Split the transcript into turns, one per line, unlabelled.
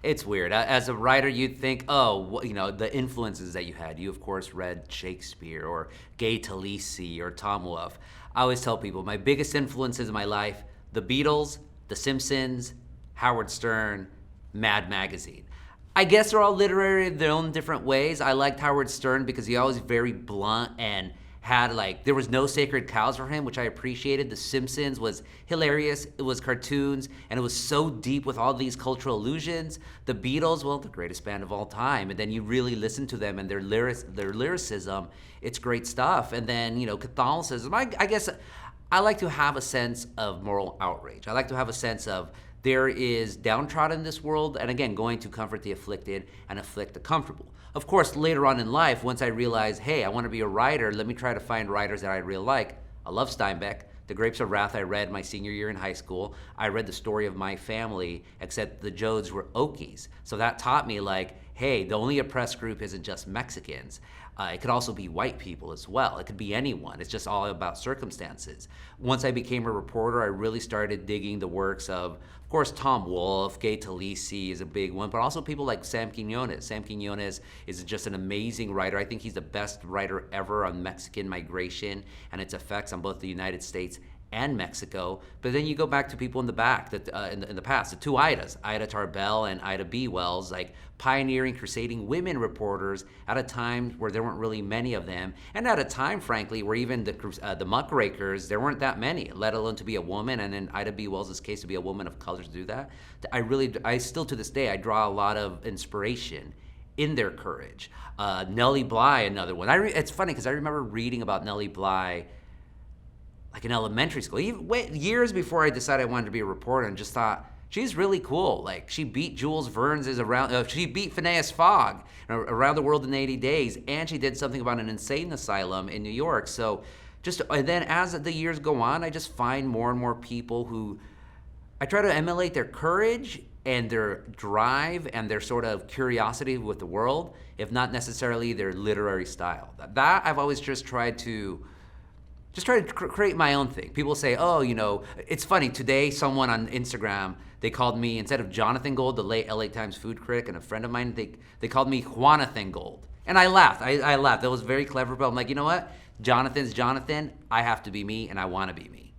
It's weird. As a writer, you'd think, oh, the influences that you had. You, of course, read Shakespeare or Gay Talese or Tom Wolfe. I always tell people my biggest influences in my life: the Beatles, The Simpsons, Howard Stern, Mad Magazine. I guess they're all literary in their own different ways. I liked Howard Stern because he always very blunt and had there was no sacred cows for him, which I appreciated. The Simpsons was hilarious. It was cartoons and it was so deep with all these cultural allusions. The Beatles, well, the greatest band of all time. And then you really listen to them and their lyricism, it's great stuff. And then, Catholicism, I guess I like to have a sense of moral outrage. I like to have a sense of there is downtrodden in this world, and again, going to comfort the afflicted and afflict the comfortable. Of course, later on in life, once I realized, hey, I want to be a writer, let me try to find writers that I really like. I love Steinbeck. The Grapes of Wrath I read my senior year in high school. I read The Story of My Family, except the Jodes were Okies. So that taught me hey, the only oppressed group isn't just Mexicans. It could also be white people as well. It could be anyone. It's just all about circumstances. Once I became a reporter, I really started digging the works of course, Tom Wolfe, Gay Talese is a big one, but also people like Sam Quinones. Sam Quinones is just an amazing writer. I think he's the best writer ever on Mexican migration and its effects on both the United States and Mexico. But then you go back to people in the back that in the past, the two Idas, Ida Tarbell and Ida B. Wells, pioneering, crusading women reporters at a time where there weren't really many of them, and at a time, frankly, where even the muckrakers, there weren't that many, let alone to be a woman, and in Ida B. Wells' case, to be a woman of color to do that. I still to this day, I draw a lot of inspiration in their courage. Nellie Bly, another one. It's funny because I remember reading about Nellie Bly in elementary school, years before I decided I wanted to be a reporter, and just thought, she's really cool. She beat Jules Verne's she beat Phineas Fogg Around the World in 80 Days, and she did something about an insane asylum in New York. So and then as the years go on, I just find more and more people who I try to emulate their courage and their drive and their sort of curiosity with the world, if not necessarily their literary style. That I've always just tried to create my own thing. People say, it's funny, today someone on Instagram, they called me, instead of Jonathan Gold, the late LA Times food critic and a friend of mine, they called me Juanathan Gold. And I laughed. I laughed. That was very clever, but I'm like, you know what? Jonathan's Jonathan. I have to be me, and I want to be me.